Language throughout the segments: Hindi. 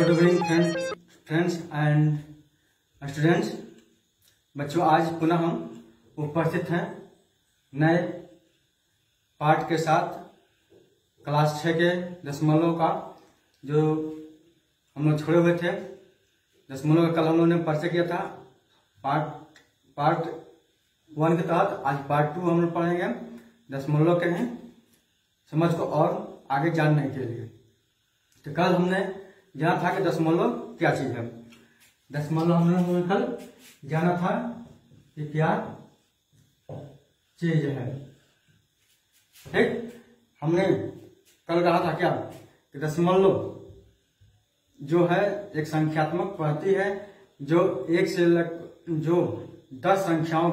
Good evening friends and students. बच्चों, आज पुनः हम उपस्थित हैं नए पाठ के साथ क्लास 6 के दशमलव का जो हम लोग छोड़े हुए थे। दशमलव का कल हम लोगों ने परिचय किया था पार्ट 1 के तहत। आज पार्ट 2 हम लोग पढ़ेंगे दशमलव के हैं समझ को और आगे जानने के लिए। तो कल हमने जाना था कि दशमलव क्या चीज है। दशमलव हमने कल जाना था कि क्या चीज है। ठीक, हमने कल कहा था क्या कि दशमलव जो है एक संख्यात्मक पद्धति है जो जो 10 संख्याओं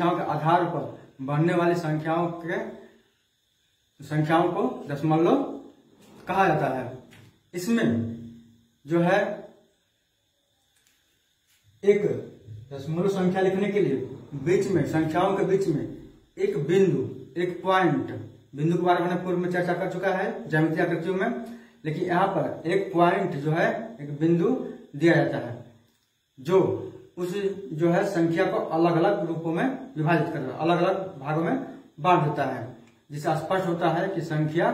के आधार पर बढ़ने वाली संख्याओं को दशमलव कहा जाता है। इसमें जो है एक दशमलव संख्या लिखने के लिए बीच में संख्याओं के बीच में एक बिंदु, एक पॉइंट, बिंदु के बारे में मैंने पूर्व में चर्चा कर चुका है ज्यामितीय आकृतियों में, लेकिन यहाँ पर एक पॉइंट जो है एक बिंदु दिया जाता है जो उस जो है संख्या को अलग अलग रूपों में विभाजित कर देता है, अलग अलग भागों में बांट देता है, जिससे स्पष्ट होता है कि संख्या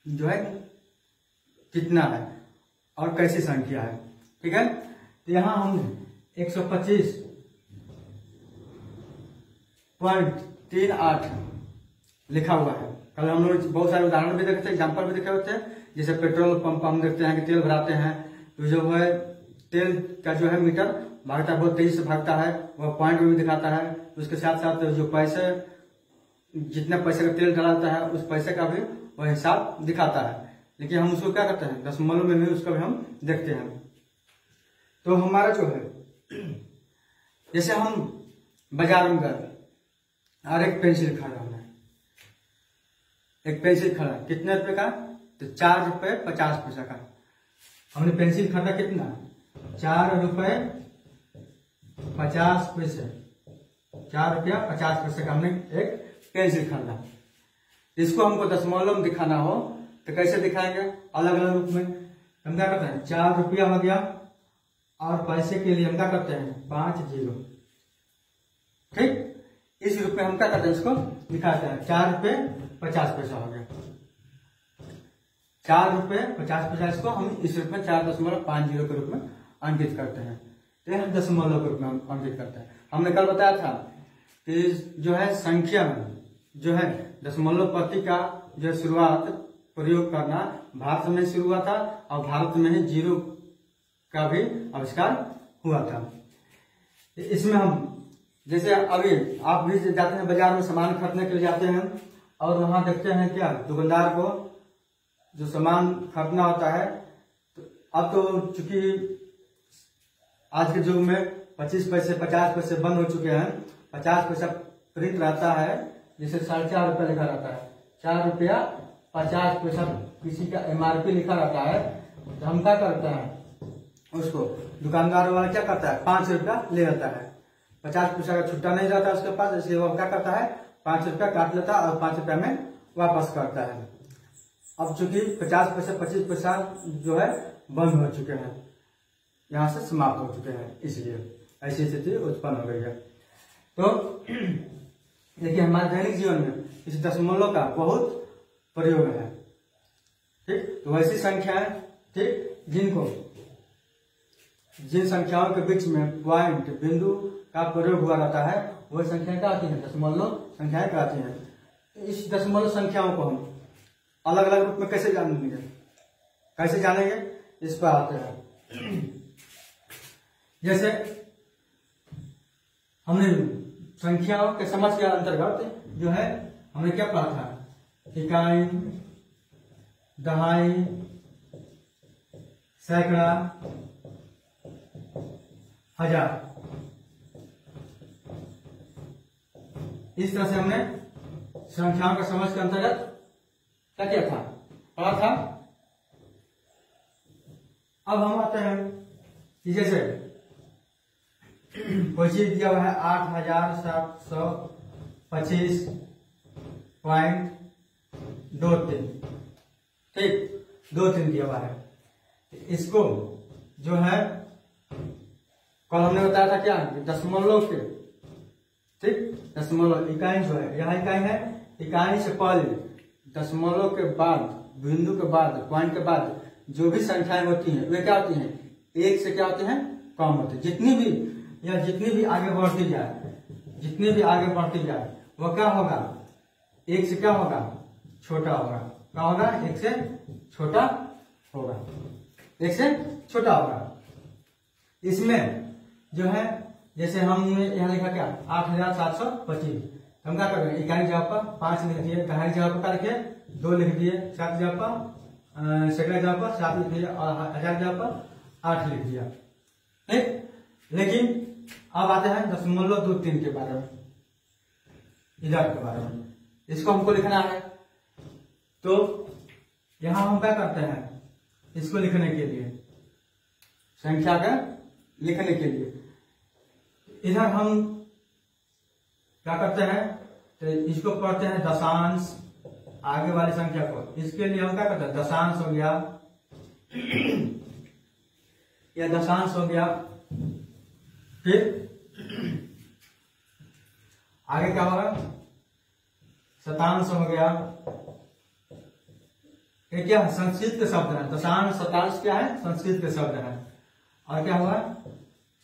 जो है कितना है और कैसी संख्या है। ठीक है, तो यहाँ हमने 125.38 लिखा हुआ है। कल हम लोग बहुत सारे उदाहरण भी देखे थे, एग्जाम्पल भी देखे होते हैं। जैसे पेट्रोल पंप हम देखते हैं कि तेल भराते हैं तो जो है तेल का जो है मीटर भागता है, बहुत तेजी से भागता है, वह पॉइंट में भी दिखाता है। उसके साथ साथ जो पैसे, जितने पैसे का तेल डाला जाता है उस पैसे का भी वह हिसाब दिखाता है। लेकिन हम उसको क्या करते हैं, दशमलव में भी उसका भी हम देखते हैं। तो हमारा जो है जैसे हम बाजार में गए और एक पेंसिल खरीदा, हमने एक पेंसिल खरीदा, कितने रुपए का, तो 4 रुपए 50 पैसा का। हमने पेंसिल खरीदा कितना, 4 रुपए 50 पैसे, 4 रुपया 50 पैसे का हमने एक पेंसिल खरीदा। इसको हमको दशमलव में दिखाना हो तो कैसे दिखाएंगे, अलग अलग रूप में। हम क्या करते हैं, 4 रुपया हो गया और पैसे के लिए हम क्या करते हैं 5 जीरो। ठीक, इस रूप में हम क्या करते हैं, इसको दिखाते हैं 4 रुपये 50 पैसा हो गया। 4 रुपये 50 पैसा, इसको हम इस रूप में 4.50 के रूप में अंकित करते हैं। तो हम दशमलव के रूप में अंकित करते हैं। हमने कल बताया था कि जो है संख्या में जो है दशमलव पद्धति का जो शुरुआत प्रयोग करना भारत में शुरू हुआ था और भारत में ही जीरो का भी आविष्कार हुआ था। इसमें हम जैसे अभी आप भी जाते हैं बाजार में सामान खरीदने के लिए जाते हैं और वहां देखते हैं क्या, दुकानदार को जो सामान खरीदना होता है, तो अब तो चूंकि आज के युग में 25 पैसे 50 पैसे बंद हो चुके हैं, 50 पैसा प्रिंट रहता है, जिसे 4.5 रुपया लिखा रहता है, 4 रुपया 50 पैसा किसी का MRP लिखा रहता है। तो हम क्या करते हैं, उसको दुकानदार वाला क्या करता है 5 रुपया ले लेता है, 50 पैसा का छुट्टा नहीं रहता उसके पास, इसलिए वो क्या करता है 5 रुपया काट लेता है और 5 रुपया में वापस करता है। अब चूंकि 50 पैसा 25 पैसा जो है बंद हो चुके हैं, यहाँ से समाप्त हो चुके हैं, इसलिए ऐसी स्थिति उत्पन्न हो गई है। तो देखिए हमारे दैनिक जीवन में इस दशमलव का बहुत प्रयोग है। ठीक, तो ऐसी संख्याएं, ठीक, जिन संख्याओं के बीच में पॉइंट, बिंदु का प्रयोग हुआ रहता है, वह संख्या क्या आती है, दशमलव संख्याएं कहती हैं। इस दशमलव संख्याओं को हम अलग अलग रूप में कैसे जानेंगे, इस पर आते हैं। जैसे हमने संख्याओं के समझ के अंतर्गत जो है हमने क्या पढ़ा था, इकाई, दहाई, सैकड़ा, हजार, इस तरह से हमने संख्याओं का समझ के अंतर्गत क्या किया था, पढ़ा था। अब हम आते हैं कि जैसे कोई चीज दिया हुआ है 8,725.23, ठीक, 2 3 दिया हुआ है। इसको जो है कल हमने बताया था क्या, दशमलव के, ठीक, दशमलव इकाई जो है, यहाँ इकाई है, इकाई से पहले दशमलव के बाद, बिंदु के बाद, पॉइंट के बाद जो भी संख्याएं होती हैं वे क्या होती हैं, एक से क्या होते हैं, कम होते हैं। जितनी भी आगे बढ़ती जाए, जितनी भी आगे बढ़ती जाए वो क्या होगा, एक से क्या होगा, छोटा होगा। क्या होगा, एक से छोटा होगा, एक से छोटा होगा। इसमें जो है जैसे हमने यहाँ लिखा क्या, 8725, हम क्या कर रहे हैं, इकाई जगह पर 5 लिख दिए, दहाई जगह पर क्या लिखे, 2 लिख दिए, सात जगह पर, सैकड़ा जगह पर 7 लिख दिया, और हजार जगह पर 8 लिख दिया, ठीक। लेकिन अब आते हैं 0.23 के बारे में, इधर के बारे में, इसको हमको लिखना है। तो यहां हम क्या करते हैं, इसको लिखने के लिए, संख्या का लिखने के लिए इधर हम क्या करते हैं, तो इसको पढ़ते हैं दशांश, आगे वाली संख्या को, इसके लिए हम क्या करते हैं, दशांश हो गया, या दशांश हो गया, फिर आगे क्या होगा, शतांश हो गया, ये क्या है, संस्कृत के शब्द है, दशांश शतांश क्या है, संस्कृत के शब्द है। और क्या हुआ,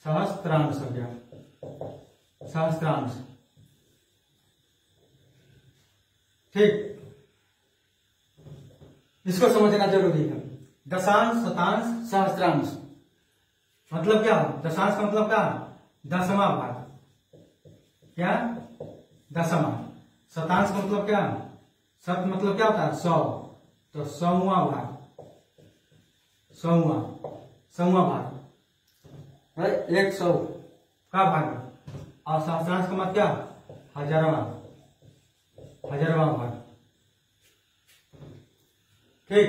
सहस्त्रांश हो गया, सहस्त्रांश, ठीक। इसको समझना जरूरी है। दशांश, शतांश, सहस्त्रांश मतलब क्या, दशांश का मतलब क्या, 10वां भाग, क्या, 10वां। शतांश का मतलब क्या, शत मतलब क्या होता है, 100, तो 100वां भाग, 100वां भाग, 100 का भाग। और सहस्त्रांश का मतलब क्या, 1000वां भाग, ठीक।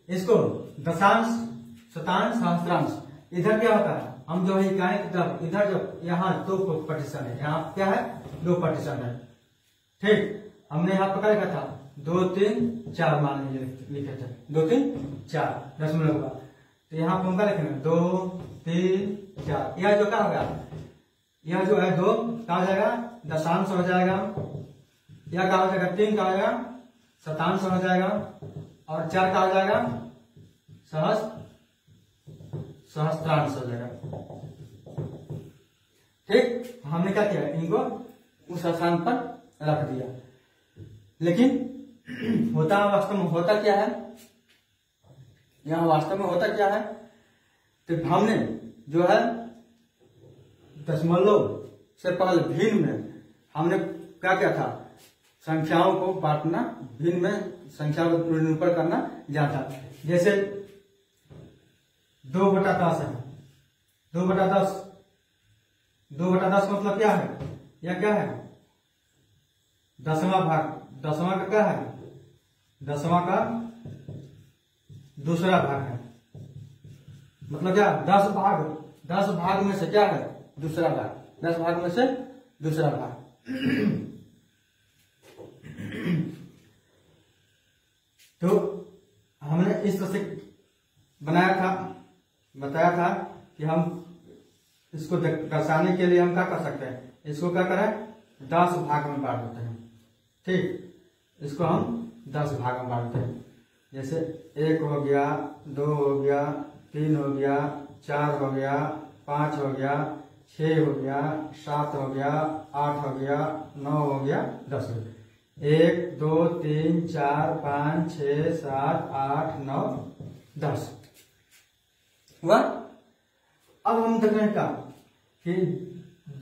इसको दशांश, शतांश, सहस्त्रांश, इधर क्या होता है, हम जो है इकाई की तरफ, इधर जो यहाँ 2% है, यहाँ क्या है, 2% है, ठीक। हमने यहाँ पकड़ लिखा था 2, 3, 4 मान लिखे थे, 2, 3, 4 दशमलव का, तो यहाँ पर हम क्या लिखेंगे, 2, 3, 4, यह जो क्या होगा, यह जो है 2 क्या हो जाएगा, दशांश हो जाएगा, यह क्या हो जाएगा, 3 का हो जाएगा, शतांश हो जाएगा, और 4 का हो जाएगा, सहस्त्रांश हो जाएगा, ठीक। हमने क्या किया, इनको उस स्थान पर रख दिया। लेकिन होता वास्तव में होता क्या है, यहाँ वास्तव में होता क्या है, तो हमने जो है दशमलव से पहले भिन्न में हमने क्या किया था, संख्याओं को बांटना, भिन्न में संख्याओं को निरूपण करना जाता। जैसे 2/10 है, 2/10, 2/10 मतलब क्या है, यह क्या है, 10वां भाग, 10वां का क्या है, 10वां का दूसरा भाग है, मतलब क्या, 10 भाग में से क्या है, दूसरा भाग, 10 भाग में से दूसरा भाग। तो हमने इस तरह से बताया था कि हम इसको दर्शाने के लिए हम क्या कर सकते हैं, इसको क्या करें, 10 भाग में बांट देते हैं, ठीक। इसको हम 10 भाग में बांटते हैं, जैसे 1 हो गया, 2 हो गया, 3 हो गया, 4 हो गया, 5 हो गया, 6 हो गया, 7 हो गया, 8 हो गया, 9 हो गया, 10 हो गया। 1, 2, 3, 4, 5, 6, 7, 8, 9, 10 हुआ। अब हम देख रहे हैं क्या कि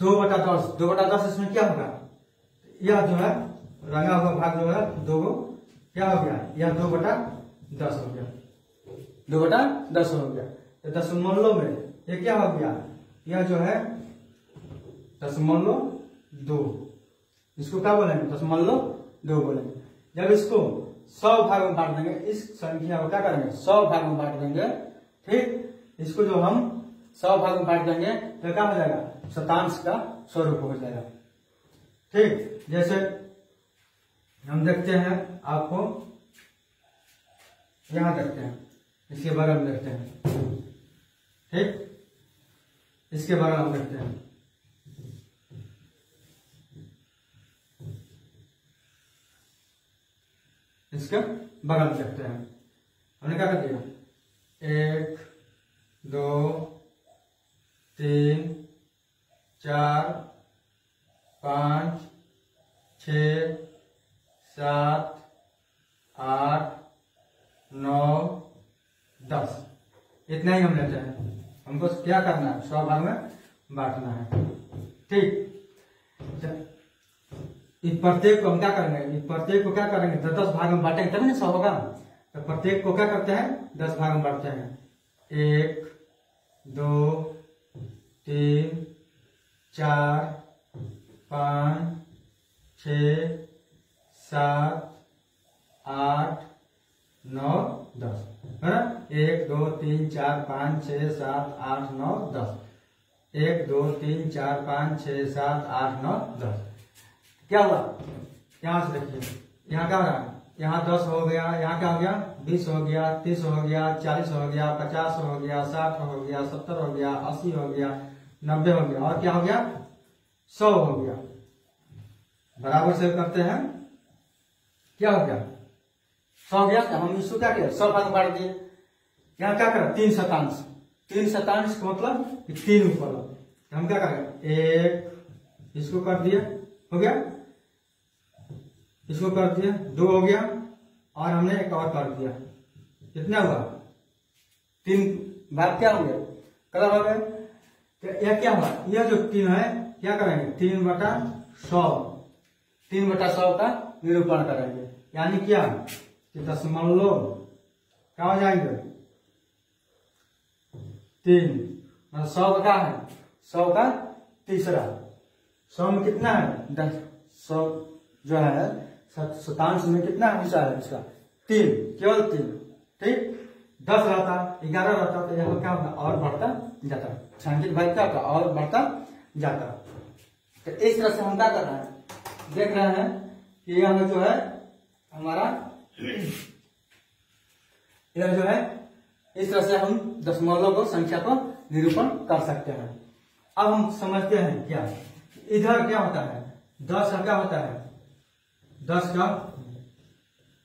2/10 इसमें क्या होगा, यह जो है रंगा हुआ भाग जो है 2 क्या हो गया, यह 2/10 हो गया, 2/10 हो गया। तो दशमलव में ये क्या हो गया, यह जो है 0.2, इसको क्या बोलेंगे, 0.2 बोलेंगे। जब इसको 100 भाग में बांट देंगे, इस संख्या को क्या करेंगे, 100 भाग में बांट देंगे, ठीक। इसको जो हम 100 भाग में बांट देंगे तो क्या हो जाएगा, शतांश का स्वरूप हो जाएगा, ठीक। जैसे हम देखते हैं, आपको यहां देखते हैं इसके बगल में रखते हैं, ठीक, इसके बगल में रखते हैं। इसके बगल में रखते हैं। हमने क्या कर दिया, 1 2 3 4 5 6 7 8 9 10, इतना ही हम लेते हैं। हमको क्या करना है, 100 भाग में बांटना है, ठीक। इस प्रत्येक को हम क्या करेंगे, इस प्रत्येक को क्या करेंगे, 10 भाग में बांटेंगे तभी ना 100 होगा। तो प्रत्येक को क्या करते हैं, 10 भाग में बांटते हैं। 1 2 3 4 5 6 7 8 9 10, है ना। 1 2 3 4 5 6 7 8 9 10, 1 2 3 4 5 6 7 8 9 10। क्या हुआ, यहाँ से देखिए, यहाँ क्या हो रहा है, यहाँ 10 हो गया, यहाँ क्या हो गया, 20 हो गया, 30 हो गया, 40 हो गया, 50 हो गया, 60 हो गया, 70 हो गया, 80 हो गया, 90 हो गया, और क्या हो गया, 100 हो गया। बराबर से करते हैं, क्या हो गया, 100 हो गया। तो हम इसको क्या किया, 100 भाग में बांट दिए। यहाँ क्या करें, 3 शतांश, 3 शतांश का मतलब 3 ऊपर। हम क्या करें, 1 इसको कर दिए, हो गया, इसको कर दिया, 2 हो गया, और हमने एक और कर दिया, कितना हुआ, 3 भाग क्या हो गया, कलर हो गए। तो यह क्या हुआ, यह जो 3 है, क्या करेंगे, 3/100, 3/100 का निरूपण करेंगे। यानी क्या कि दशमलव क्या हो जाएंगे, 3, मतलब 100 का क्या है, 100 का तीसरा। 100 में कितना है, 10, 100 जो है शतांश में कितना हिस्सा है इसका, 3, केवल 3, ठीक। 10 रहता, 11 रहता, तो यह क्या होता, और बढ़ता जाता, सांख्यिक भाग क्या होता, और बढ़ता जाता। तो इस तरह से हम क्या कर रहे हैं, देख रहे हैं कि यह जो है हमारा, यह जो है इस तरह से हम दशमलव को, संख्या को निरूपण कर सकते हैं। अब हम समझते हैं क्या, इधर क्या होता है, 10 का क्या होता है, 10 का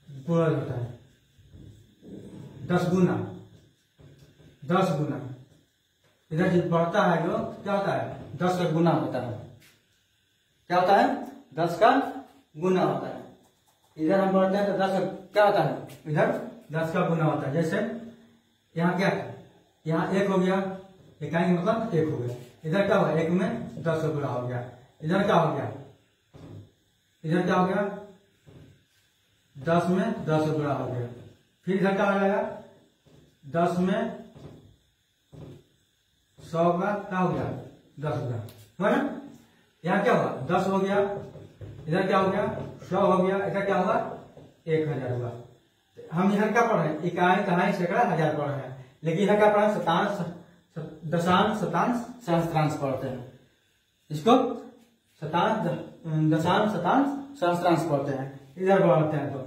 गुणज होता है, 10 गुना, 10 गुना। इधर जो बढ़ता है जो क्या होता है, 10 का गुना होता है, क्या होता है, 10 का गुना होता है। इधर हम बढ़ते हैं तो 10 का क्या होता है, इधर 10 का गुना होता है। जैसे यहाँ क्या है, यहाँ 1 हो गया, इकाई मतलब 1 हो गया, इधर क्या हुआ, 1 में 10 गुना हो गया, इधर क्या हो गया, इधर क्या हो गया, 10 में 10 गुना हो गया। फिर इधर क्या हो जाएगा, 10 में 100 का क्या हो गया, 10 गुना, है ना। यहाँ क्या हुआ, 10 हो गया, इधर क्या हो गया, 100 हो गया, इधर क्या हुआ, 1000 हुआ। हम इधर क्या पढ़ रहे हैं, इकाई, दहाई, सैकड़ा, हजार पढ़ रहे हैं, लेकिन इधर क्या पढ़ रहे हैं, शतांश, दशांश, शतांश, सहस्त्रांश पढ़ते हैं। इसको शतांश, दशांश, शतांश, सहस्त्रांश पढ़ते हैं, इधर बढ़ते हैं। तो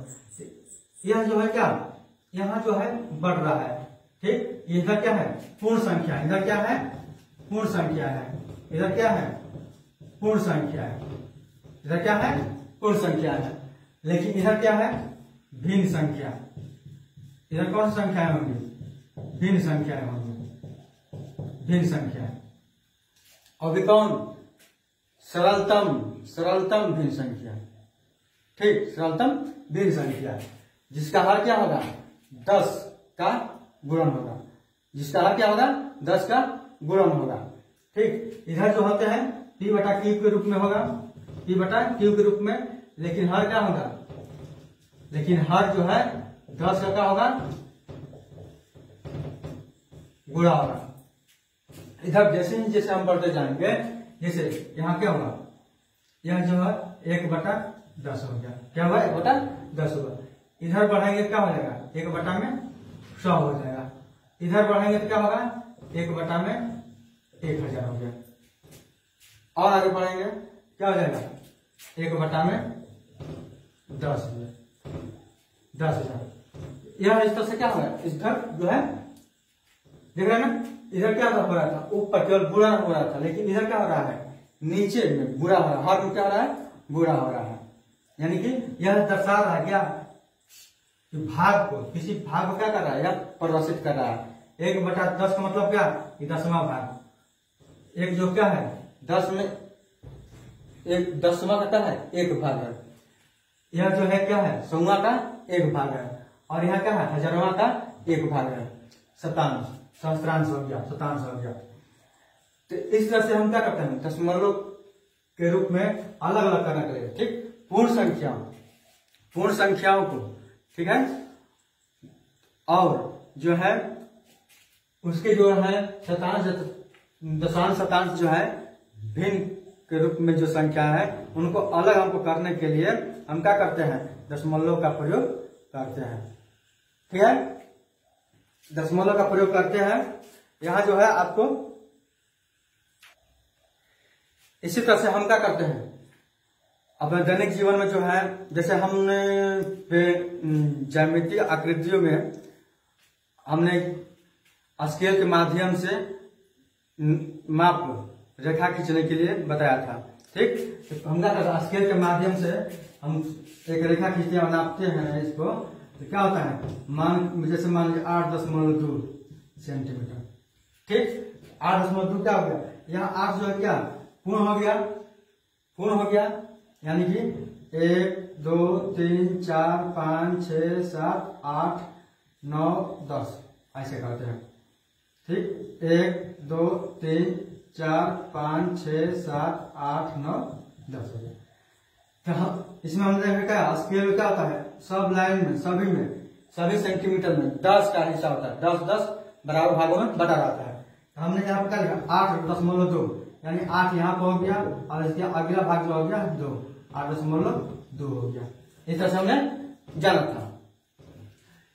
यह जो है क्या, यहाँ जो है बढ़ रहा है, ठीक। इधर क्या है, पूर्ण संख्या, इधर क्या है, पूर्ण संख्या है, इधर क्या है, पूर्ण संख्या है, इधर क्या है, पूर्ण संख्या है। लेकिन इधर क्या है, भिन्न संख्या, इधर कौन सी संख्या होंगी, भिन्न संख्या होंगी, भिन्न संख्या। और भी कौन, सरलतम, सरलतम भिन्न संख्या, ठीक, सरलतम भिन्न संख्या, जिसका हर क्या होगा, 10 का गुणन होगा, जिसका हर क्या होगा, 10 का गुणन होगा, ठीक। इधर जो होते हैं P/Q के रूप में होगा, P/Q के रूप में, लेकिन हर क्या होगा, लेकिन हर जो है 10 का क्या होगा, गुणा होगा। इधर जैसे ही जैसे हम बढ़ते जाएंगे, जैसे यहाँ क्या होगा, यह जो है 1/10 हो गया, क्या हुआ, 1/10 होगा। इधर बढ़ाएंगे क्या हो जाएगा, 1/100 हो जाएगा। इधर बढ़ाएंगे तो क्या होगा, 1/1000 हो गया। और आगे बढ़ेंगे क्या हो जाएगा, 1/10 हो गया, 10,000। यह इस तरह से क्या हो रहा है, इधर जो है देख रहे हैं ना, इधर क्या हो रहा था, ऊपर केवल बुरा हो रहा था, लेकिन इधर क्या हो रहा है, नीचे में बुरा हो रहा है, हाथ में क्या हो रहा है, बुरा हो रहा है। यानी कि यह दर्शा रहा है क्या, कि भाग को, किसी भाग को क्या कर रहा है, यह प्रदर्शित कर रहा है। 1/10 का मतलब क्या, कि 10वां भाग। एक जो क्या है 10 में 10वां का क्या है, 1 भाग है। यह जो है क्या है, 100वां का 1 भाग है, और यह क्या है, 1000वां का 1 भाग है। शतांश, सहस्त्रांश हो गया, शतांश हो गया। तो इस तरह से हम क्या करते हैं, दशमलव के रूप में अलग अलग करना चाहिए, ठीक। पूर्ण संख्याओं को, ठीक है, और जो है उसके जो है शतांश, दशांश, शतांश जो है भिन्न के रूप में जो संख्या है उनको अलग हमको करने के लिए हम क्या करते हैं, दशमलव का प्रयोग करते हैं, ठीक है। दशमलव का प्रयोग करते हैं। यहां जो है आपको इसी तरह से हम क्या करते हैं अपने दैनिक जीवन में जो है, जैसे हमने ज्यामितीय आकृतियों में हमने स्केल के माध्यम से माप रेखा खींचने के लिए बताया था, ठीक। तो हम क्या करते हैं, स्केल के माध्यम से हम एक रेखा खींचते हैं, नापते हैं इसको, तो क्या होता है, जैसे मान लीजिए 8.2 सेंटीमीटर, ठीक। 8.2 क्या हो गया, यहाँ 8 जो है क्या पूर्ण हो गया, यानी कि 1 2 3 4 5 6 7 8 9 10 ऐसे करते हैं, ठीक। 1 2 3 4 5 6 7 8 9 10 हो गया। तो इसमें हम देखें क्या स्केल क्या होता है, सब लाइन में सभी सेंटीमीटर में 10 का हिस्सा होता है, 10 बराबर भागों में बटा जाता है। तो हमने यहाँ पर क्या लिखा 8.2, यानी 8 यहाँ पर हो गया, और इसके अगला भाग जो हो गया 2, 8.2 हो गया। इस तरह से हमने जाना था।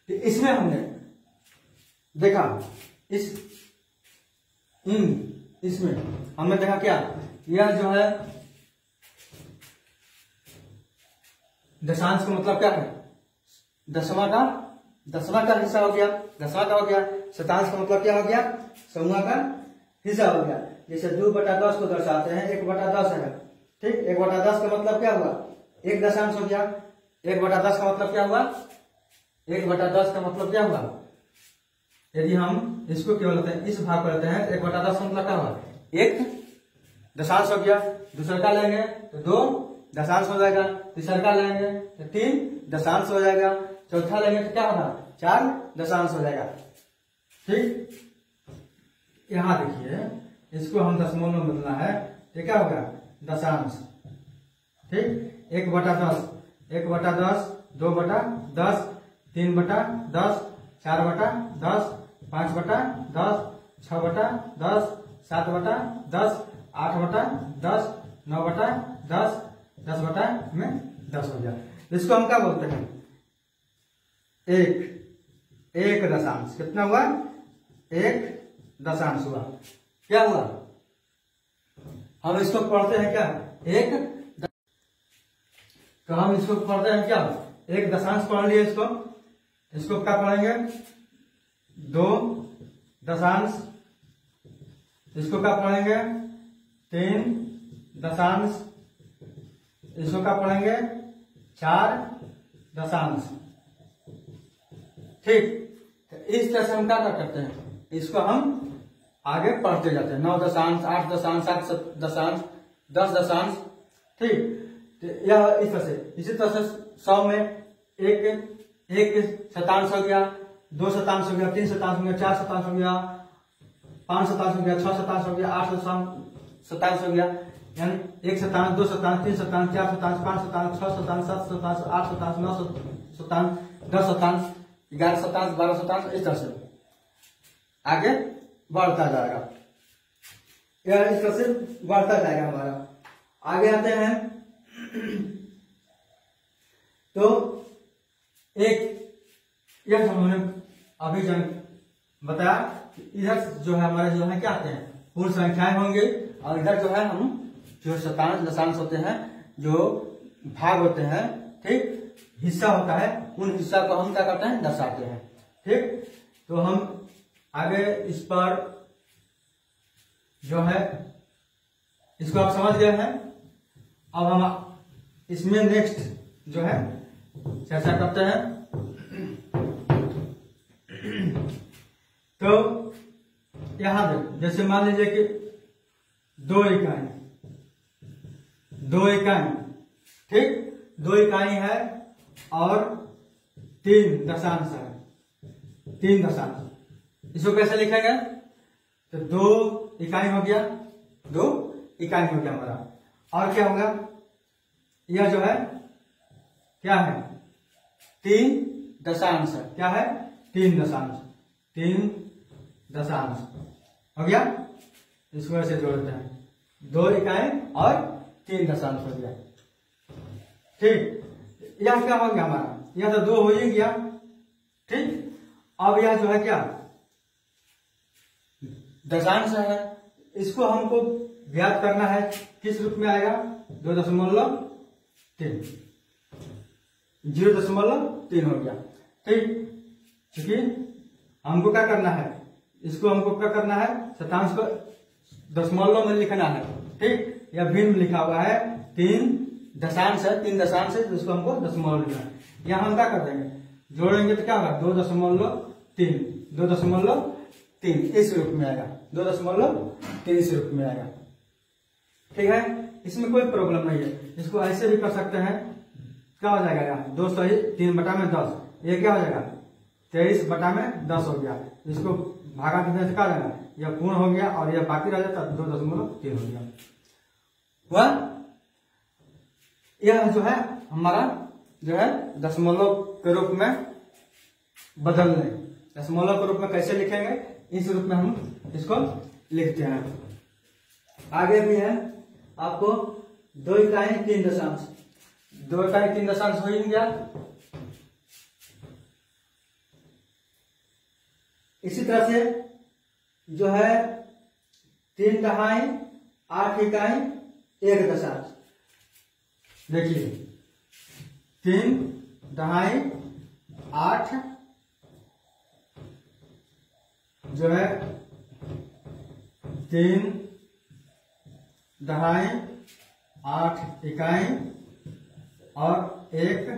तो इसमें हमने देखा इसमें हमने देखा क्या, यह जो है दशांश का मतलब क्या है, दसवां का हिस्सा हो गया, 10वां का हो गया। शतांश का मतलब क्या हो गया, 100वां का हिस्सा हो गया। जैसे 2/10 को दर्शाते हैं, 1/10 है, ठीक। 1/10 का मतलब क्या हुआ, 1 दशांश हो गया। 1/10 का मतलब क्या हुआ, 1/10 का मतलब क्या हुआ, यदि हम इसको केवल लेते हैं, इस भाग को लेते हैं, तो 1/10 का मतलब क्या हुआ, 1 दशांश हो गया। दूसरा का लेंगे तो 2 दशांश हो जाएगा, तीसरा का लेंगे तो 3 दशांश हो जाएगा, चौथा लेंगे तो क्या होगा, 4 दशांश हो जाएगा, ठीक। यहां देखिए इसको हम दशमलव में बदलना है, तो क्या होगा दशांश, ठीक। 1/10, 1/10, 2/10, 3/10, 4/10, 5/10, 6/10, 7/10, 8/10, 9/10, 10/10 हो गया। इसको हम क्या बोलते हैं, एक दशांश। कितना हुआ, 1 दशांश हुआ। क्या हुआ, हम इसको पढ़ते हैं क्या, तो हम इसको पढ़ते हैं क्या, 1 दशांश पढ़ लिए, इसको क्या पढ़ेंगे, 2 दशांश, इसको क्या पढ़ेंगे, 3 दशांश, इसको क्या पढ़ेंगे, 4 दशांश, ठीक। तो इस तरह से हम क्या करते हैं, इसको हम आगे पढ़ते जाते हैं, 9 दशांश, 8 दशांश, 7 दशांश, 10 दशांश, ठीक। तो यह इस तरह से, इसी तरह से 100 में एक शतांश हो गया, 2 शतांश हो गया, 3 शतांश हो गया, 4 शतांश हो गया, 5 शतांश हो गया, 6 शतांश हो गया, 8 शतांश हो गया। यानी 1 शतांश, 2 शतांश, 3 शतांश, 4 शतांश, 5 शतांश, 6 शतांश, 7 शतांश, 8 शतांश, 9 शतांश, 10 शतांश, 11 शतांश, 12 शतांश, इस तरह से आगे बढ़ता जाएगा। यह इस तरह से बढ़ता जाएगा हमारा। आगे आते हैं तो यह हमने अभी बताया कि इधर जो है हमारे जो है क्या आते हैं, पूर्ण संख्याएं होंगे, और इधर जो है हम जो शतांश दशांश होते हैं, जो भाग होते हैं, ठीक, हिस्सा होता है उन हिस्सा को हम क्या करते हैं, दर्शाते हैं। ठीक, तो हम आगे इस पर जो है इसको आप समझ गए हैं। अब हम इसमें नेक्स्ट जो है चर्चा करते हैं। तो यहां देख, जैसे मान लीजिए कि 2 इकाई, ठीक, 2 इकाई है और 3 दशांश है, 3 दशांश। इसको कैसे लिखेंगे, तो 2 इकाई हो गया, 2 इकाई हो गया हमारा। और क्या होगा, यह जो है क्या है, 3 दशांश है। क्या है, 3 दशांश, 3 दशांश हो गया। इसको ऐसे जोड़ते हैं, 2 इकाई और 3 दशांश हो गया। ठीक, यह क्या हो गया हमारा, यह तो 2 हो ही गया। ठीक, अब यह जो है क्या, दशांश है, इसको हमको ज्ञात करना है। किस रूप में आएगा, 2.3, 0.3 हो गया। ठीक, क्योंकि हमको क्या करना है, इसको हमको क्या करना है, शतांश को दशमलव में लिखना है। ठीक, या भिन्न लिखा हुआ है, 3 दशांश है, 3 दशांश है, तो इसको हमको दशमलव लिखना है। यहाँ हम क्या कर देंगे, जोड़ेंगे तो क्या होगा, 2.3, 2.3 इस रूप में आएगा, 2.3 इस रूप में आएगा। ठीक है, इसमें कोई प्रॉब्लम नहीं है। इसको ऐसे भी कर सकते हैं, क्या हो जाएगा, यहाँ 2 सही 3/10, ये क्या हो जाएगा, 23/10 हो गया। इसको भागा देने से क्या हो जाएगा, यह पूर्ण हो गया और यह बाकी रह जाता, 2.3 हो गया। वह यह जो है हमारा जो है दशमलव के रूप में बदलने, दशमलव के रूप में कैसे लिखेंगे, इस रूप में हम इसको लिखते हैं। आगे भी है आपको 2 इकाई 3 दशांश, 2 इकाई 3 दशांश हो ही गया। इसी तरह से जो है 3 दहाई 8 इकाई 1 दशांश। देखिए 3 दहाई 8 जो है 3 दहाई 8 इकाई और 1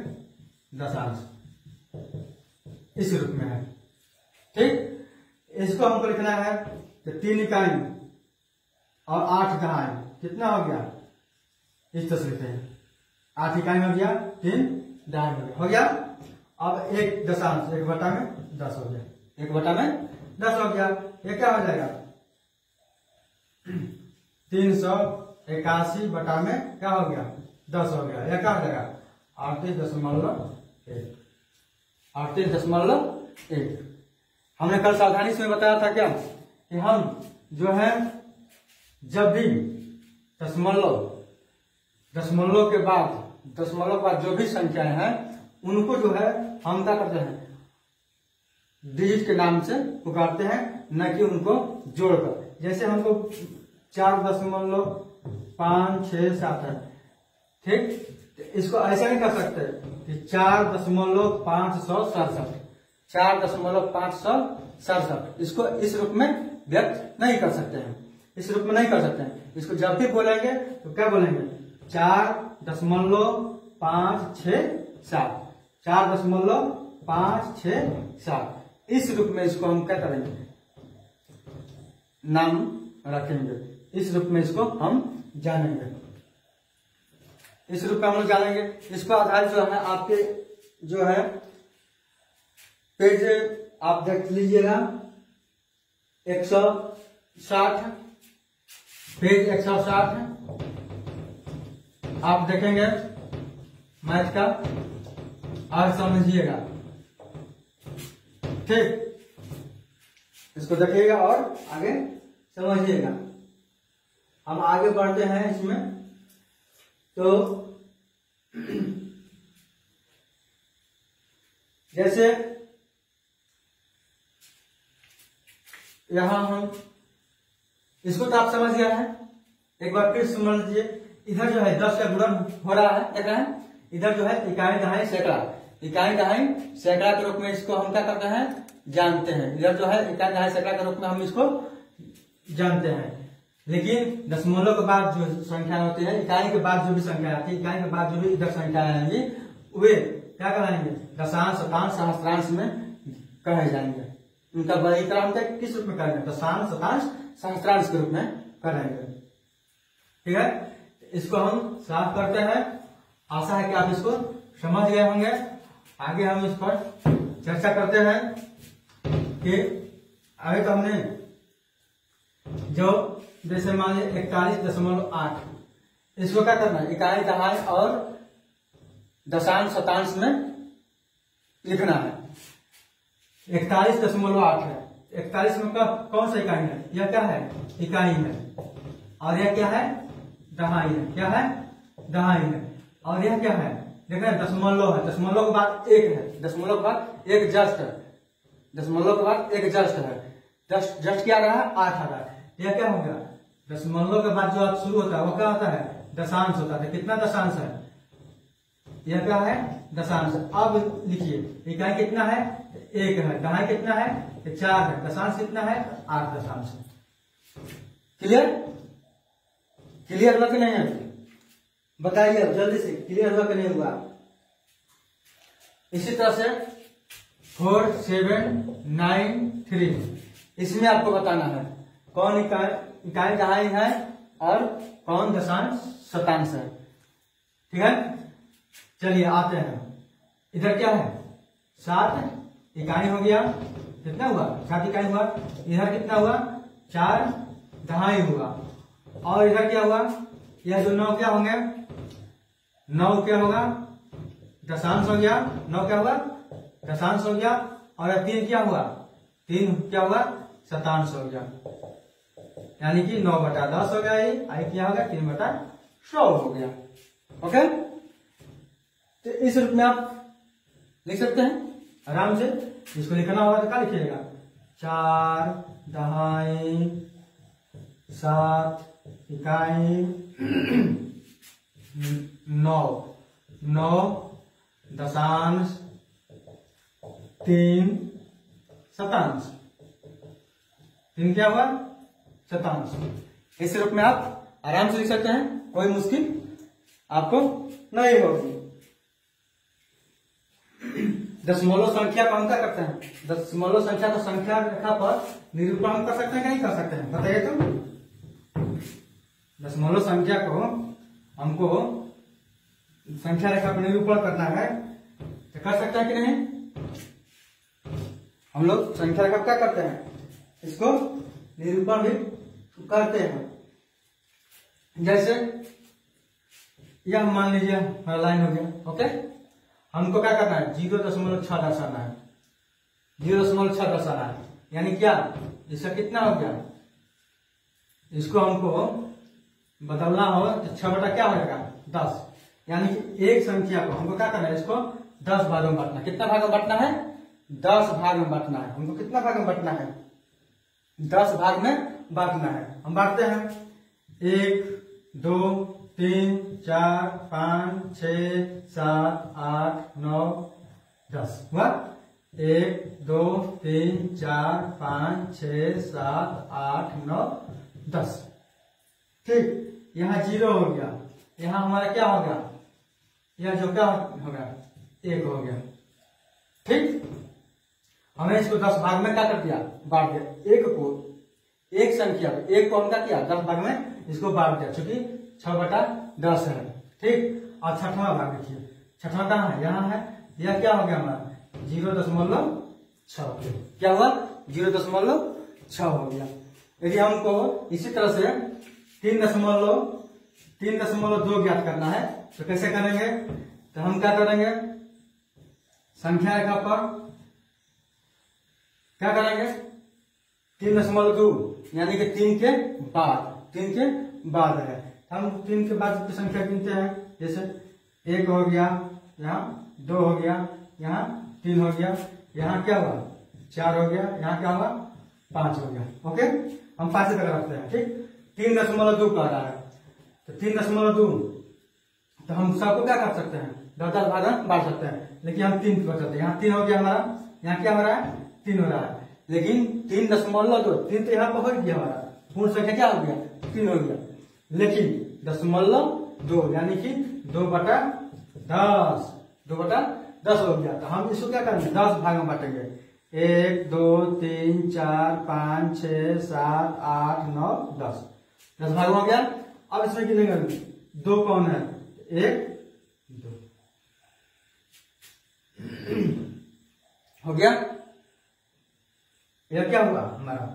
दशांश इस रूप में है। ठीक, इसको हमको लिखना है कि 3 इकाई और 8 दहाई कितना हो गया, इस तरह से लिखते हैं, 8 इकाई हो गया, 3 दहाई हो गया। अब 1 दशांश 1/10 हो गया, 1/10 हो गया। ये क्या हो जाएगा, 381 बटा में क्या हो गया, 10 हो गया। यह क्या हो जाएगा, 38.1, 38.1। हमने कल सावधानी से बताया था क्या, कि हम जो है जब भी दशमलव के बाद जो भी संख्याएं हैं उनको जो है हम क्या करते हैं, डिजिट के नाम से पुकारते हैं, न कि उनको जोड़कर। जैसे हमको 4.567 है। ठीक, इसको ऐसा नहीं कर सकते कि 4.567, 4.567, इसको इस रूप में व्यक्त नहीं कर सकते हैं, इस रूप में नहीं कर सकते हैं। इसको जब भी बोलेंगे तो क्या बोलेंगे, 4.567, 4.567 इस रूप में इसको हम क्या करेंगे, नाम रखेंगे, इस रूप में इसको हम जानेंगे, इस रूप में हम लोग जानेंगे। इसको आधारित जो है आपके जो है पेज आप देख लीजिएगा 160, पेज 160 आप देखेंगे मैथ का और समझिएगा। ठीक, इसको देखिएगा और आगे समझिएगा। हम आगे बढ़ते हैं इसमें। तो जैसे यहां हम इसको तो आप समझ गए हैं, एक बार फिर समझ लीजिए। इधर जो है 10 का गुणन हो रहा है, क्या है, इधर जो है इकाई दहाई सैकड़ा, इकाई दहाई सैकड़ा के रूप में इसको हम क्या करते हैं, जानते हैं। इधर जो है इकाई दहाई सैकड़ा के रूप में हम इसको जानते हैं। लेकिन दशमलव के बाद जो संख्या होती है, इकाई के बाद जो भी संख्या आती है, इकाई के बाद जो भी इधर संख्या आएंगी वे क्या कहलाएंगे, दशांश, शतांश, सहस्त्रांश में कहे जाएंगे। उनका वर्गीकरण किस रूप में करेंगे, दशांश, शतांश, सहस्त्रांश के रूप में करेंगे। ठीक है, इसको हम साफ करते हैं। आशा है कि आप इसको समझ गए होंगे। आगे हम इस पर चर्चा करते हैं कि आगे तो हमने जो जैसे मान लीजिए 41.8 इसको क्या करना है, इकाई दहाई और दशांश शतांश में लिखना है। 41.8 है, 41 में कौन सा इकाई है, यह क्या है, इकाई है। और यह क्या है, दहाई है। क्या है, दहाई है। और यह क्या है, देखना दशमलव है, दशमलव के बाद एक है, दशमलव के बाद एक जस्ट है, दशमलव के बाद एक जस्ट है। जस्ट क्या रहा है, 8 आ रहा है। यह क्या हो गया, दशमलव के बाद जो शुरू होता है वो क्या होता है, दशांश होता है। कितना दशांश है, यह क्या है, दशांश। अब लिखिए इकाई कितना है, 1 है, दहाई कितना है, 4 है, दशांश कितना है, 8 दशांश है। क्लियर, क्लियर हुआ कि नहीं है, बताइए अब जल्दी से, क्लियर हुआ कि नहीं हुआ। इसी तरह से 4, 7, 9, 3 इसमें आपको बताना है कौन इकाई दहाई है और कौन दशांश शतांश है। ठीक है, चलिए आते हैं। इधर क्या है, 7 इकाई हो गया, कितना हुआ, 7 इकाई हुआ। इधर कितना हुआ, 4 दहाई हुआ। और इधर क्या हुआ, यह जो 9 क्या होंगे, 9 क्या होगा, दशांश हो गया। 9 क्या हुआ, दशांश हो गया। और 3 क्या हुआ, 3 क्या हुआ, शतांश हो गया। यानी कि 9/10 हो गया। ये आई क्या हो गया, 3/100 हो गया। ओके, तो इस रूप में आप लिख सकते हैं आराम से। इसको लिखना होगा तो क्या लिखिएगा, 4 दहाई 7 इकाई 9 दशांश 3 शतांश। 3 क्या हुआ, शतांश। इस रूप में आप आराम से लिख सकते हैं, कोई मुश्किल आपको नहीं होगी। दशमलव संख्या को हम क्या करते हैं, दशमलव संख्या को संख्या रेखा पर निरूपण हम कर सकते हैं, नहीं कर सकते हैं, बताइए तो। दशमलव संख्या को हमको संख्या रेखा पर निरूपण करना है तो कर सकते हैं कि नहीं। हम लोग संख्या रेखा क्या करते हैं, इसको निरूपण भी करते हैं। जैसे यह मान लीजिए हमारा लाइन हो गया। ओके, हमको क्या करना है, 0.6 दर्शाना है, 0.6 दर्शाना है। यानी क्या, इसका कितना हो गया, इसको हमको बदलना हो तो 6 क्या हो जाएगा, 10। यानी कि एक संख्या को हमको क्या करना है, इसको 10 भागों में बांटना। कितना भाग में बांटना है, 10 भाग में बांटना है। हमको कितना भाग में बांटना है, 10 भाग में बांटना है। हम बांटते हैं 1, 2, 3, 4, 5, 6, 7, 8, 9, 10 हुआ। 1, 2, 3, 4, 5, 6, 7, 8, 9, 10। ठीक, यहाँ 0 हो गया, यहाँ हमारा क्या हो गया, यह जो क्या हो गया, 1 हो गया। ठीक, हमने इसको 10 भाग में क्या कर दिया, बांट दिया। एक संख्या एक को हम क्या किया, 10 भाग में इसको बांट दिया, चूंकि 6/10 है। ठीक, और 6वां भाग देखिए, 6वां कहाँ है, यहाँ है। यह क्या हो गया हमारा, 0.6। क्या हुआ, 0.6 हो गया। यदि हमको इसी तरह से 3.2 ज्ञात करना है तो कैसे करेंगे, तो हम क्या करेंगे, संख्या रेखा पर क्या करेंगे, 3.2 यानी कि 3 के बाद है। हम 3 के बाद की संख्या गिनते हैं। जैसे 1 हो गया, यहाँ 2 हो गया, यहाँ 3 हो गया, यहाँ क्या हुआ, 4 हो गया, यहाँ क्या हुआ, 5 हो गया। ओके, हम 5 तक रखते हैं। ठीक, 3.2 कह रहा है तो 3.2, तो हम सबको क्या कर सकते हैं, 10 भाग हम बांट सकते हैं, लेकिन हम 3 बचाते हैं। यहाँ 3 हो गया हमारा, यहाँ क्या हो रहा है 3 हो रहा है, लेकिन 3.2 3 तो यहाँ पर हो गया हमारा, पूर्ण संख्या क्या हो गया 3 हो गया, लेकिन 0.2 यानी कि 2/10 2/10 हो गया। तो हम इसको क्या करेंगे 10 भाग में बांटेंगे, 1 2 3 4 5 6 7 8 9 10 10 भाग हो गया। अब इसमें गिनेंगे 2 कौन है, 1 2 हो गया। यह क्या हुआ हमारा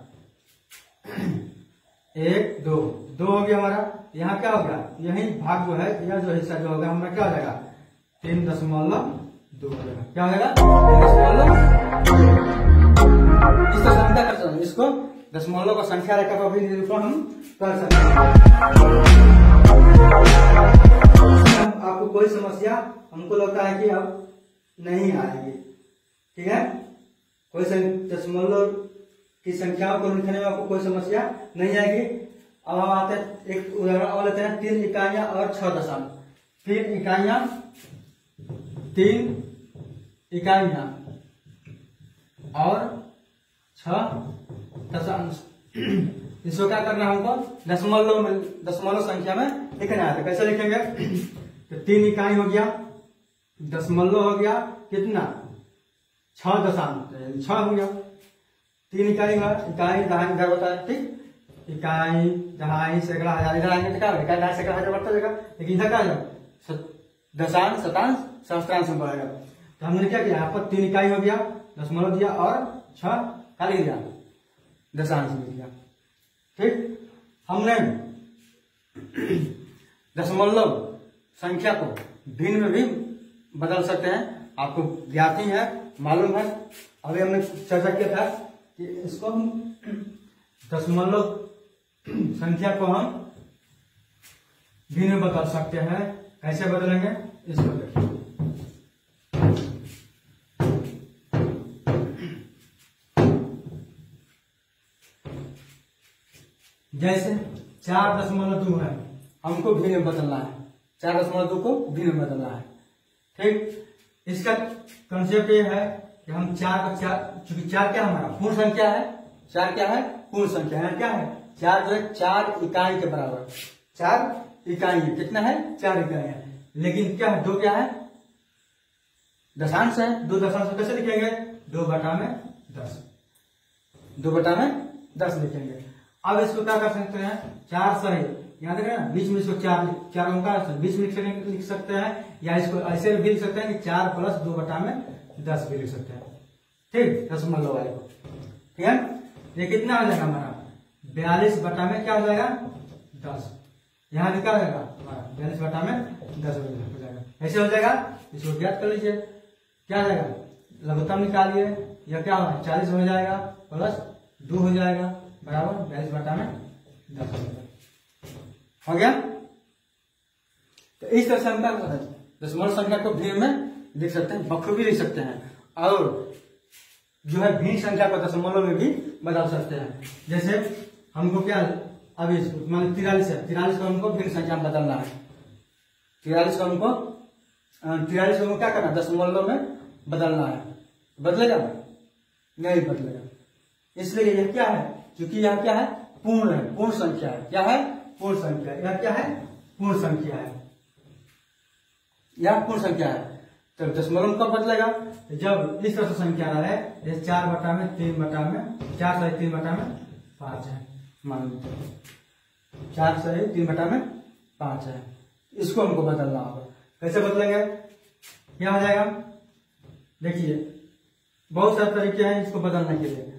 1 2 हो गया हमारा। यहाँ क्या हो गया, यही भाग जो है, यह जो हिस्सा जो होगा हमारा क्या हो जाएगा 3.2 हो जाएगा, क्या हो जाएगा 3.2। इस तरह क्या कर सकते हैं, इसको दशमलव का संख्या रेखा पर भी निरूपण हम कर सकते हैं। आपको कोई समस्या हमको लगता है कि अब नहीं आएगी, ठीक है। कोई दशमलव की संख्याओं को लिखने में आपको कोई समस्या नहीं आएगी। अब हम आते हैं एक उदाहरण और लेते हैं, 3 इकाइयां और 6 दशमलव, 3 इकाइयां और 6 दशांश। इसको क्या करना है हमको दशमलव संख्या में लिखना है। तो कैसे लिखेंगे, तो 3 इकाई हो गया, दशमलव हो गया कितना 6 दशांश 6 हो गया। 3 इकाई इकाई दहाई इधर होता है, ठीक, इकाई दहाई सैकड़ा हजार इधर आएंगे तो क्या होगा, इकाई दहाई सैकड़ा हजार बढ़ता जाएगा, लेकिन इधर क्या जाएगा दशांश शतांश सहस्त्रांश में बढ़ेगा। तो हमने क्या किया, यहाँ पर 3 इकाई हो गया, दशमलव दिया और 6 क्या लिख दिया दशांश लिख दिया, ठीक। हमने दशमलव संख्या को भिन्न में भी बदल सकते हैं, आपको ज्ञात ही है, मालूम है। अभी हमने चर्चा किया था कि इसको दशमलव संख्या को हम भिन्न में बदल सकते हैं। कैसे बदलेंगे इसको देखिए, जैसे 4.2 है, हमको भिन्न में बदलना है, 4.2 को भिन्न में बदलना है, ठीक। इसका कंसेप्ट ये है कि हम 4 चूंकि 4 क्या हमारा पूर्ण संख्या है, 4 क्या है पूर्ण संख्या है, क्या है 4 जो है 4 इकाई के बराबर, 4 इकाई है, कितना है 4 इकाई है, लेकिन क्या है 2 क्या है दशांश है, 2 दशांश कैसे लिखेंगे 2/10, 2/10 लिखेंगे। अब इसको क्या कर सकते हैं 4 सही, याद रखना बीच में इसको 4 अंक बीच में लिख सकते हैं, या इसको ऐसे भी लिख सकते हैं कि 4 + 2/10 भी लिख सकते हैं, ठीक, दशमलव वाले को, ठीक है। ये कितना हो जाएगा हमारा 42 क्या हो जाएगा 10, यहाँ भी क्या हो जाएगा हमारा 42/10 हो जाएगा, ऐसे हो जाएगा। इसको ज्ञात कर लीजिए, क्या हो जाएगा लघुत्तम निकालिए, यह क्या होगा 40 हो जाएगा प्लस 2 हो जाएगा बराबर 42/10 हो गया। तो इस तरह से हम क्या कर सकते हैं दशमलव संख्या को भिन्न में लिख सकते हैं, बखूबी लिख सकते हैं, और जो है भिन्न संख्या को दशमलव में भी बदल सकते हैं। जैसे हमको क्या अभी मान 43 है, 43 को हमको भिन्न संख्या में बदलना है, 43 को हमको क्या करना है दशमलव में बदलना है, बदलेगा नहीं बदलेगा, इसलिए यह क्या है क्योंकि यह क्या है पूर्ण है, पूर्ण संख्या है, क्या है पूर्ण संख्या, यह क्या है पूर्ण संख्या है, यह पूर्ण संख्या है। तो दशमलव कब बदलेगा जब इस तरह से संख्या रहे, जैसे 4/3/4 सही 3/5 है, मान लीजिए 4 सही 3/5 है, इसको हमको बदलना होगा। कैसे बदलेंगे, क्या हो जाएगा देखिए बहुत सारे तरीके हैं इसको बदलने के लिए,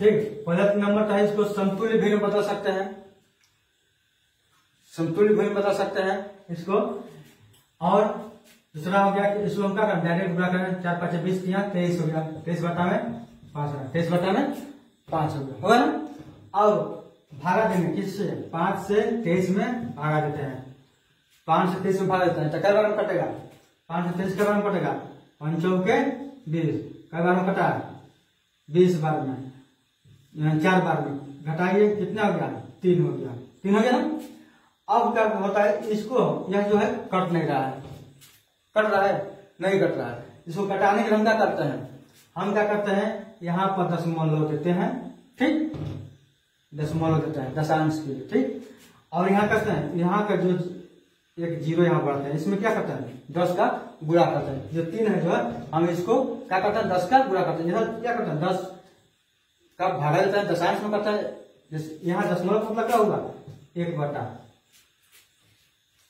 ठीक। पहला नंबर है इसको समतुल्य भिन्न बदल सकते हैं, समतुल्य भिन्न बदल सकते हैं इसको। और दूसरा हो गया कि इसको हम क्या करें डायरेक्ट गुणा करें, 4 5 20 23 हो गया, 23/5 हो गया, होगा ना। अब भागा देंगे किससे 5 से 23 में भागा देते हैं, 5 से 23 में भागा देते हैं तो कई बार में कटेगा 5 से 23 कई बार में कटेगा 5 चौके 20, कई बार में कटा 20 बार में, 4 बार में घटाइए कितना हो गया 3 हो गया, 3 हो गया ना। अब क्या होता है इसको यह जो है कट नहीं रहा है, कट रहा है? नहीं कट रहा है। इसको कटाने के लिए हम क्या करते हैं? हम क्या करते हैं, यहाँ पर दशमलव देते हैं, ठीक, दशमलव देते हैं दशांश के लिए, ठीक। और यहाँ करते हैं, यहाँ का जो एक जीरो यहाँ बढ़ते हैं, इसमें क्या करते हैं 10 का गुणा करते हैं। जो 3 है जो है हम इसको क्या करते हैं 10 का गुणा करते हैं। यहाँ क्या करते हैं 10 का भाड़ा देता है, दशांश में करता है। जैसे यहाँ दशमलव मतलब क्या होगा 1/10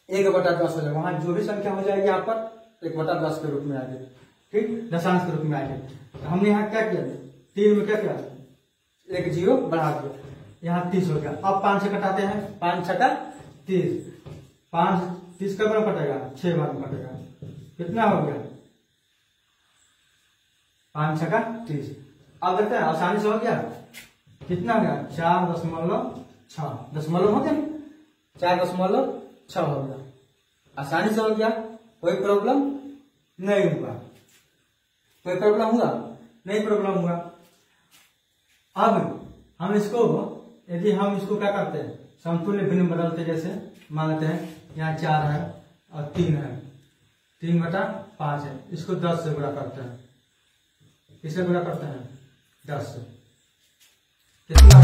हो जाएगा। वहां जो भी संख्या हो जाएगी यहाँ पर 1/10 के रूप में आएगी, ठीक, दशांश के रूप में आएगी। तो हमने यहाँ क्या किया 3 में क्या किया एक जीरो बढ़ा दिया, यहाँ 30 हो गया। अब 5 से कटाते हैं, 5 छठा 30, 5 30 का बार कटेगा 6 बार में कटेगा, कितना हो गया 5 छठा 30। अब देखते हैं आसानी से हो गया, कितना हो गया 4.6 दशमलव हो गया, 4.6 हो गया, आसानी से हो गया। कोई प्रॉब्लम नहीं हुआ, कोई प्रॉब्लम हुआ नहीं, प्रॉब्लम हुआ। अब हम इसको यदि हम इसको क्या करते हैं समतुल्य भिन्न बदलते, जैसे मान लेते हैं यहाँ 4 है और 3 है, 3/5 है, इसको 10 से गुणा करते हैं। किससे गुणा करते हैं 10 से, कितना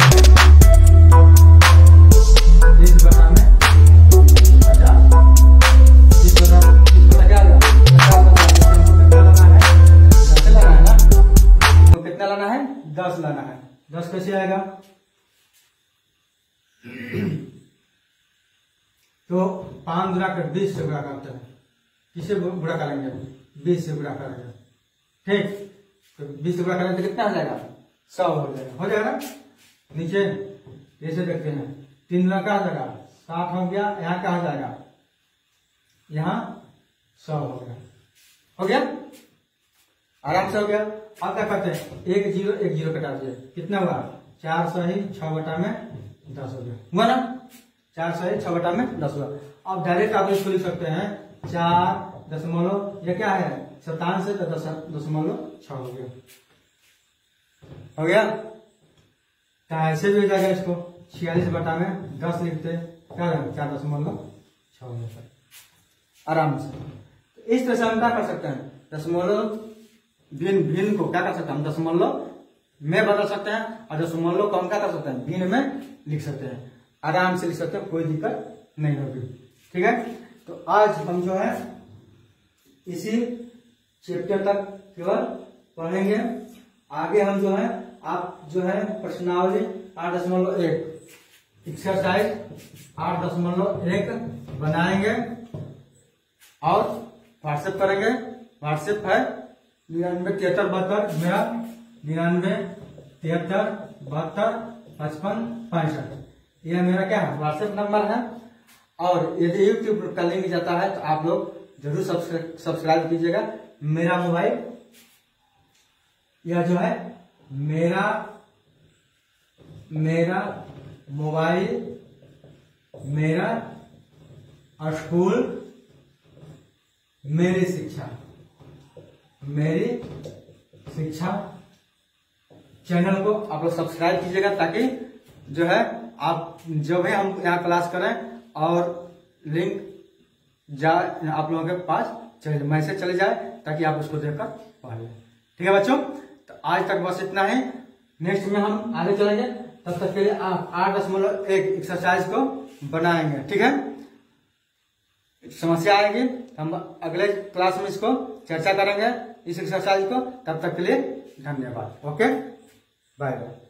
30/50 में 50 क्या होगा 50 लाना है ना, तो कितना लाना है 10 लाना है। 10 कैसे आएगा तो 5 गुणा कर 20 से गुणा करते हैं। किससे गुणा करेंगे 20 से गुणा करेंगे, ठीक। तो 20 से गुणा करेंगे तो कितना हो जाएगा 100 हो जाएगा ना। नीचे जैसे देखते हैं 3 गुणा क्या हो जाएगा 60 हो गया, यहाँ क्या हो जाएगा यहाँ 100 हो गया, आराम से हो गया। अब क्या करते हैं 1 जीरो कटा दिए, कितना हुआ 4/6 हो गया, हुआ ना 4/6 हुआ। अब डायरेक्ट आप इसको लिख सकते हैं 4 दशमलव, ये क्या है 57 से 10.6 हो गया। तो ऐसे भी हो जाएगा, इसको 46/10 लिखते क्या 4.6 हो जाता है आराम से। तो इस तरह से हम क्या कर सकते हैं दशमलव भिन्न को क्या कर सकते हैं हम दशमलव में बदल सकते हैं, और दशमलव को हम क्या कर सकते हैं भिन्न में लिख सकते हैं, आराम से लिख सकते हैं, कोई दिक्कत नहीं होगी, ठीक है। तो आज हम जो है इसी चैप्टर तक केवल पढ़ेंगे। आगे हम जो है आप जो है प्रश्नावली 8.1 एक्सरसाइज 8.1 बनाएंगे और व्हाट्सएप करेंगे। व्हाट्सएप है 997372, मेरा 9973725565, यह मेरा क्या है व्हाट्सएप नंबर है। और यदि यूट्यूब का लिंक जाता है तो आप लोग जरूर सब्सक्राइब कीजिएगा। मेरा मोबाइल यह जो है मेरा मोबाइल मेरा स्कूल मेरी शिक्षा चैनल को आप लोग सब्सक्राइब कीजिएगा, ताकि जो है आप जो भी हम यहाँ क्लास करें और लिंक जाए आप लोगों के पास मैसेज चले जाए, ताकि आप उसको देखकर पढ़ लें। ठीक है बच्चों, तो आज तक बस इतना ही। नेक्स्ट में हम आगे चलेंगे, तब तक के लिए आप 8.1 एक्सरसाइज को बनाएंगे। ठीक है, समस्या आएगी हम अगले क्लास में इसको चर्चा करेंगे इस एक्सरसाइज को। तब तक के लिए धन्यवाद। Okay, bye bye.